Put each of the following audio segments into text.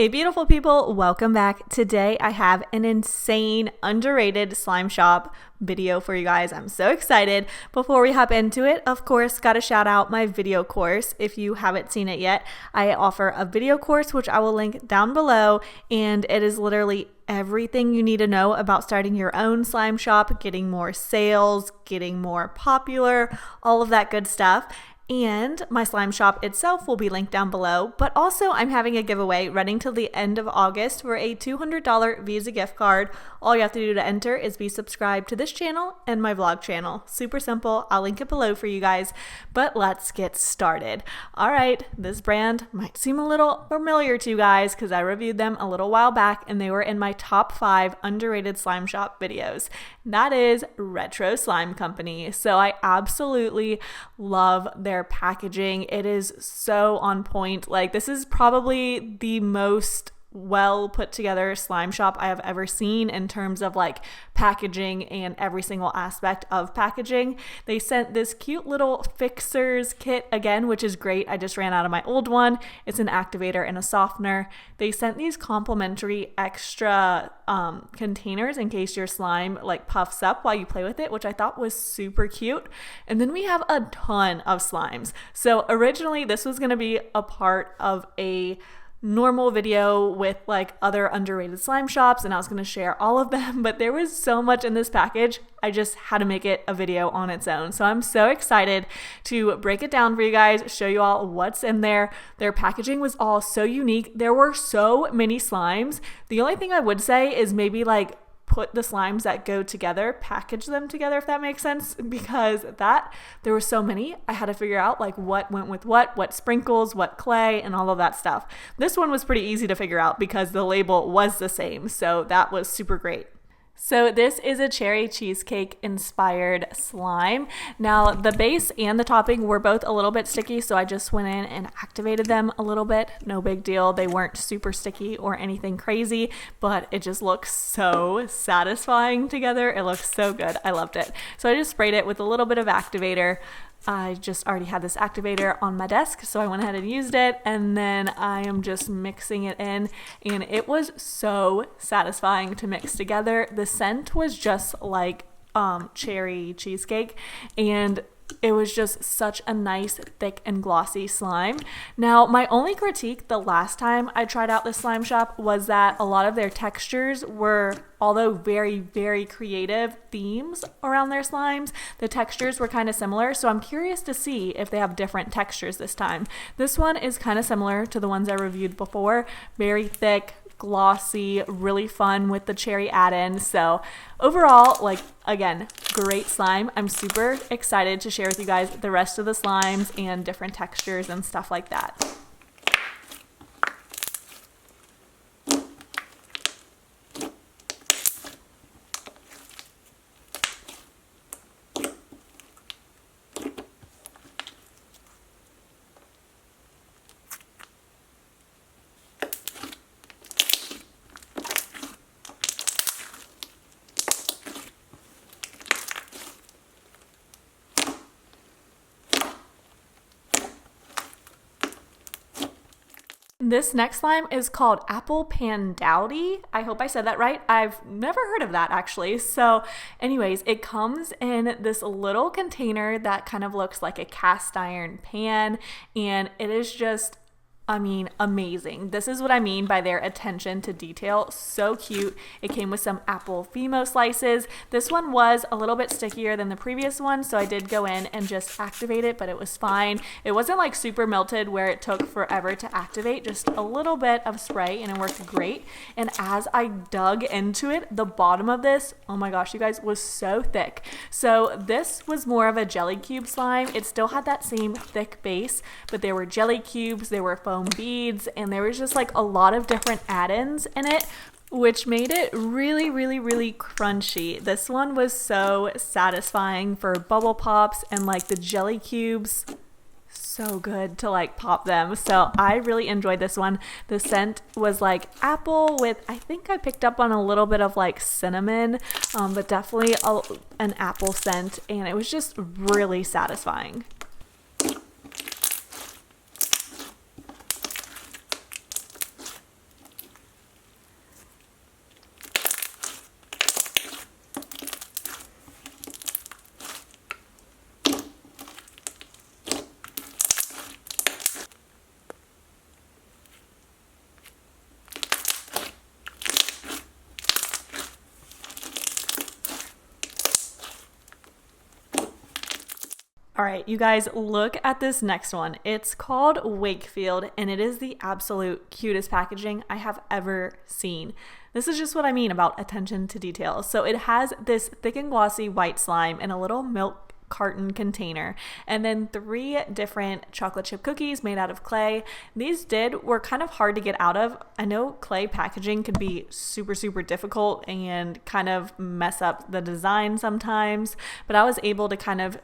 Hey beautiful people, welcome back. Today I have an insane underrated slime shop video for you guys. I'm so excited. Before we hop into it, of course, gotta shout out my video course. If you haven't seen it yet, I offer a video course which I will link down below, and it is literally everything you need to know about starting your own slime shop, getting more sales, getting more popular, all of that good stuff. And my slime shop itself will be linked down below, but also I'm having a giveaway running till the end of August for a $200 Visa gift card. All you have to do to enter is be subscribed to this channel and my vlog channel. Super simple. I'll link it below for you guys, but let's get started. All right, this brand might seem a little familiar to you guys because I reviewed them a little while back and they were in my top 5 underrated slime shop videos. That is Retro Slime Company. So I absolutely love their packaging. It is so on point. Like, this is probably the most well put together slime shop I have ever seen in terms of like packaging and every single aspect of packaging. They sent this cute little fixers kit again, which is great. I just ran out of my old one. It's an activator and a softener. They sent these complimentary extra containers in case your slime like puffs up while you play with it, which I thought was super cute. And then we have a ton of slimes. So originally this was going to be a part of a normal video with like other underrated slime shops, and I was going to share all of them, but there was so much in this package I just had to make it a video on its own. So I'm so excited to break it down for you guys, show you all what's in there. Their packaging was all so unique. There were so many slimes. The only thing I would say is maybe like put the slimes that go together, package them together, if that makes sense, because there were so many. I had to figure out like what went with what sprinkles, what clay, and all of that stuff. This one was pretty easy to figure out because the label was the same, so that was super great. So this is a cherry cheesecake inspired slime. Now the base and the topping were both a little bit sticky, so I just went in and activated them a little bit. No big deal. They weren't super sticky or anything crazy, but it just looks so satisfying together. It looks so good. I loved it. So I just sprayed it with a little bit of activator. I just already had this activator on my desk, so I went ahead and used it, and then I am just mixing it in, and it was so satisfying to mix together. The scent was just like cherry cheesecake, and it was just such a nice, thick, and glossy slime. Now, my only critique the last time I tried out this slime shop was that a lot of their textures were, although very, very creative themes around their slimes, the textures were kind of similar. So I'm curious to see if they have different textures this time. This one is kind of similar to the ones I reviewed before. Very thick, glossy, really fun with the cherry add-in. So overall, like, again, great slime. I'm super excited to share with you guys the rest of the slimes and different textures and stuff like that. This next slime is called Apple Pandowdy. I hope I said that right. I've never heard of that actually. So anyways, it comes in this little container that kind of looks like a cast iron pan, and it is just, I mean, amazing. This is what I mean by their attention to detail. So cute. It came with some apple Fimo slices. This one was a little bit stickier than the previous one, so I did go in and just activate it, but it was fine. It wasn't like super melted where it took forever to activate, just a little bit of spray, and it worked great. And as I dug into it, the bottom of this, oh my gosh, you guys, was so thick. So this was more of a jelly cube slime. It still had that same thick base, but there were jelly cubes, there were foam beads, and there was just like a lot of different add-ins in it, which made it really, really, really crunchy. This one was so satisfying for bubble pops, and like the jelly cubes, so good to like pop them. So I really enjoyed this one. The scent was like apple with, I think I picked up on a little bit of like cinnamon, but definitely an apple scent, and it was just really satisfying. All right, you guys, look at this next one. It's called Wakefield, and it is the absolute cutest packaging I have ever seen. This is just what I mean about attention to detail. So it has this thick and glossy white slime in a little milk carton container, and then 3 different chocolate chip cookies made out of clay. These were kind of hard to get out of. I know clay packaging can be super difficult and kind of mess up the design sometimes, but I was able to kind of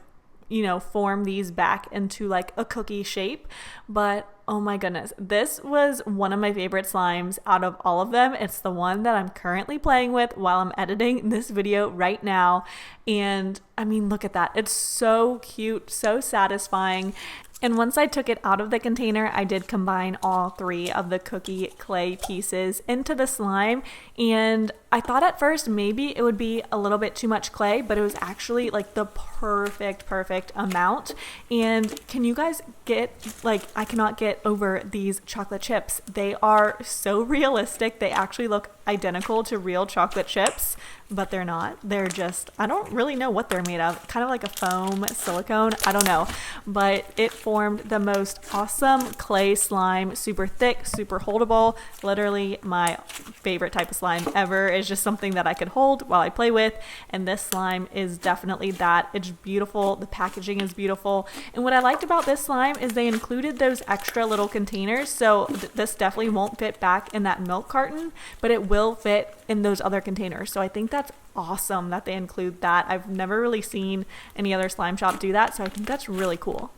form these back into like a cookie shape. But oh my goodness, this was one of my favorite slimes out of all of them. It's the one that I'm currently playing with while I'm editing this video right now. And I mean, look at that. It's so cute, so satisfying. And once I took it out of the container, I did combine all 3 of the cookie clay pieces into the slime. And I thought at first maybe it would be a little bit too much clay, but it was actually like the perfect amount. And can you guys I cannot get over these chocolate chips. They are so realistic. They actually look identical to real chocolate chips, but they're not. They're just, I don't really know what they're made of. Kind of like a foam silicone. I don't know. But it formed the most awesome clay slime. Super thick, super holdable. Literally my favorite type of slime ever. It's just something that I could hold while I play with. And this slime is definitely that. It's beautiful. The packaging is beautiful. And what I liked about this slime is they included those extra little containers. So this definitely won't fit back in that milk carton, but it will fit in those other containers. So I think that's awesome that they include that. I've never really seen any other slime shop do that, so I think that's really cool.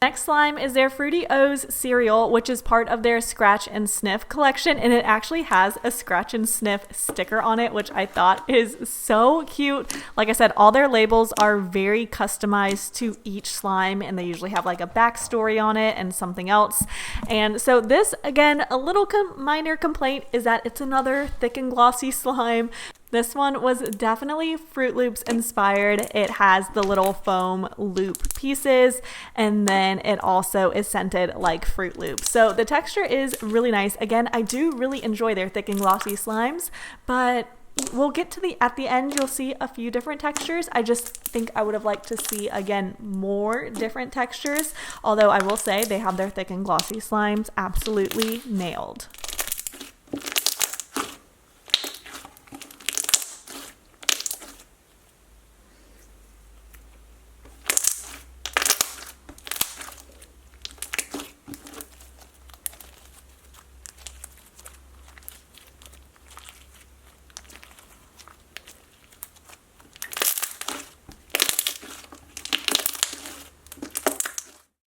Next slime is their Fruityos Cereal, which is part of their Scratch and Sniff collection, and it actually has a Scratch and Sniff sticker on it, which I thought is so cute. Like I said, all their labels are very customized to each slime, and they usually have like a backstory on it and something else. And so this, again, a little minor complaint is that it's another thick and glossy slime. This one was definitely Fruit Loops inspired. It has the little foam loop pieces, and then it also is scented like Fruit Loops. So the texture is really nice. Again, I do really enjoy their thick and glossy slimes, but we'll get to at the end, you'll see a few different textures. I just think I would have liked to see, again, more different textures. Although I will say they have their thick and glossy slimes absolutely nailed.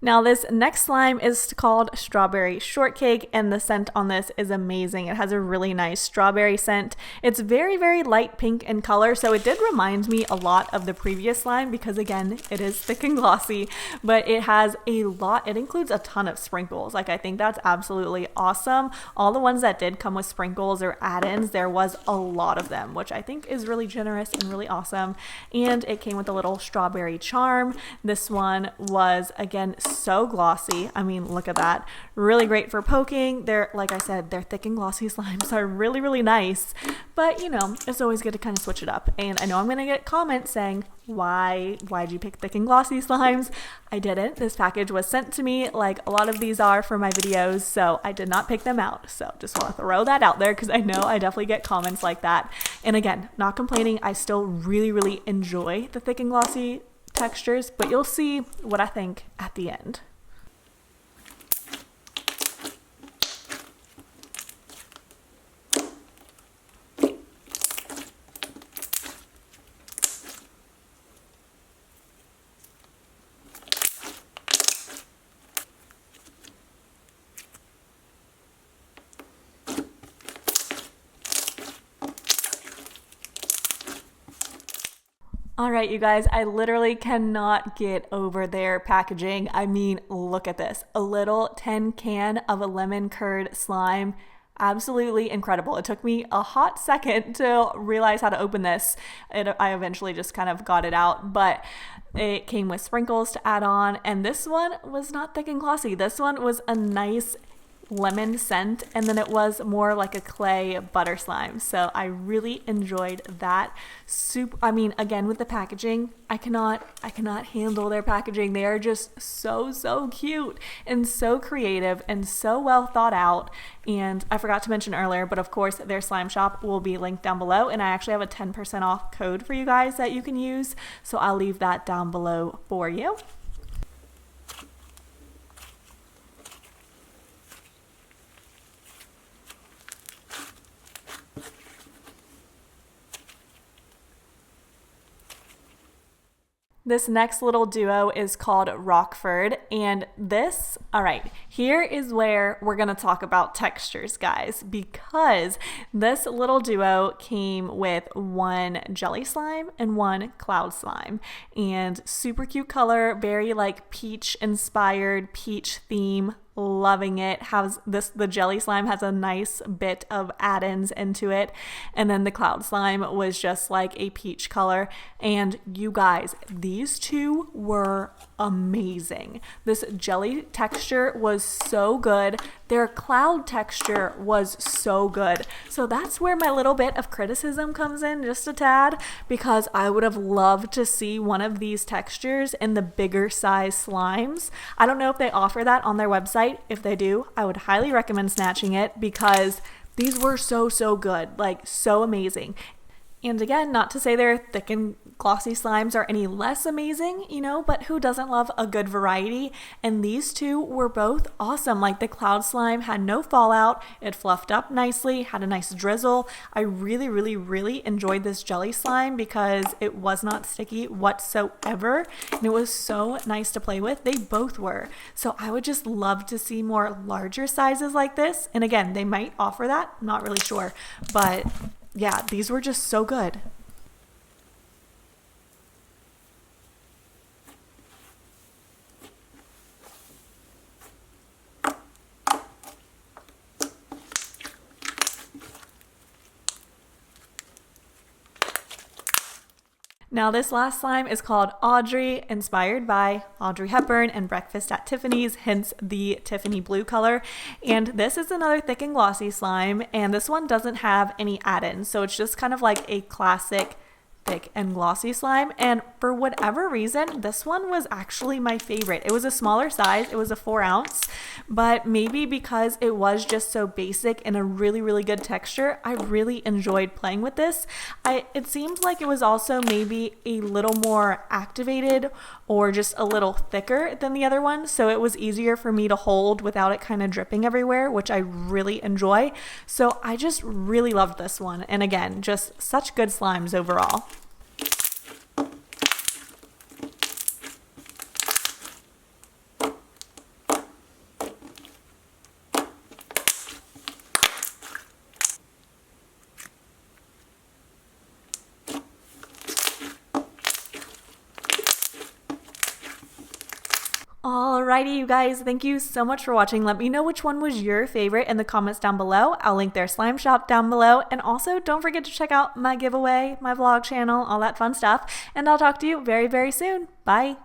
Now this next slime is called Strawberry Shortcake, and the scent on this is amazing. It has a really nice strawberry scent. It's very light pink in color, so it did remind me a lot of the previous slime because, again, it is thick and glossy, but it has it includes a ton of sprinkles. Like, I think that's absolutely awesome. All the ones that did come with sprinkles or add-ins, there was a lot of them, which I think is really generous and really awesome. And it came with a little strawberry charm. This one was, again, so glossy. I mean, look at that. Really great for poking. They're, like I said, they're thick and glossy slimes are really nice, but it's always good to kind of switch it up. And I know I'm gonna get comments saying, why'd you pick thick and glossy slimes? I didn't. This package was sent to me like a lot of these are for my videos, so I did not pick them out. So just want to throw that out there because I know I definitely get comments like that. And again, not complaining. I still really enjoy the thick and glossy textures, but you'll see what I think at the end. All right, you guys, I literally cannot get over their packaging. I mean, look at this. A little tin can of a lemon curd slime. Absolutely incredible. It took me a hot second to realize how to open this. I eventually just kind of got it out, but it came with sprinkles to add on. And this one was not thick and glossy. This one was a nice lemon scent, and then it was more like a clay butter slime. So I really enjoyed that. I mean, again, with the packaging, I cannot handle their packaging. They are just so cute and so creative and so well thought out. And I forgot to mention earlier, but of course their slime shop will be linked down below, and I actually have a 10% off code for you guys that you can use, so I'll leave that down below for you. This next little duo is called Rockford, and this, all right, here is where we're going to talk about textures, guys, because this little duo came with one jelly slime and one cloud slime, and super cute color, very like peach inspired, peach theme. Loving it. The jelly slime has a nice bit of add-ins into it, and then the cloud slime was just like a peach color. And you guys, these two were amazing. This jelly texture was so good. Their cloud texture was so good. So that's where my little bit of criticism comes in, just a tad, because I would have loved to see one of these textures in the bigger size slimes. I don't know if they offer that on their website. If they do, I would highly recommend snatching it, because these were so good, like so amazing. And again, not to say their thick and glossy slimes are any less amazing, you know, but who doesn't love a good variety? And these two were both awesome. Like the cloud slime had no fallout. It fluffed up nicely, had a nice drizzle. I really enjoyed this jelly slime because it was not sticky whatsoever. And it was so nice to play with. They both were. So I would just love to see more larger sizes like this. And again, they might offer that. I'm not really sure, but yeah, these were just so good. Now this last slime is called Audrey, inspired by Audrey Hepburn and Breakfast at Tiffany's, hence the Tiffany blue color. And this is another thick and glossy slime, and this one doesn't have any add-ins, so it's just kind of like a classic thick and glossy slime. And for whatever reason, this one was actually my favorite. It was a smaller size, it was a 4 ounce, but maybe because it was just so basic and a really good texture, I really enjoyed playing with this. It seemed like it was also maybe a little more activated or just a little thicker than the other one, so it was easier for me to hold without it kind of dripping everywhere, which I really enjoy. So I just really loved this one, and again, just such good slimes overall. Alrighty, you guys, thank you so much for watching. Let me know which one was your favorite in the comments down below. I'll link their slime shop down below. And also, don't forget to check out my giveaway, my vlog channel, all that fun stuff. And I'll talk to you very soon. Bye.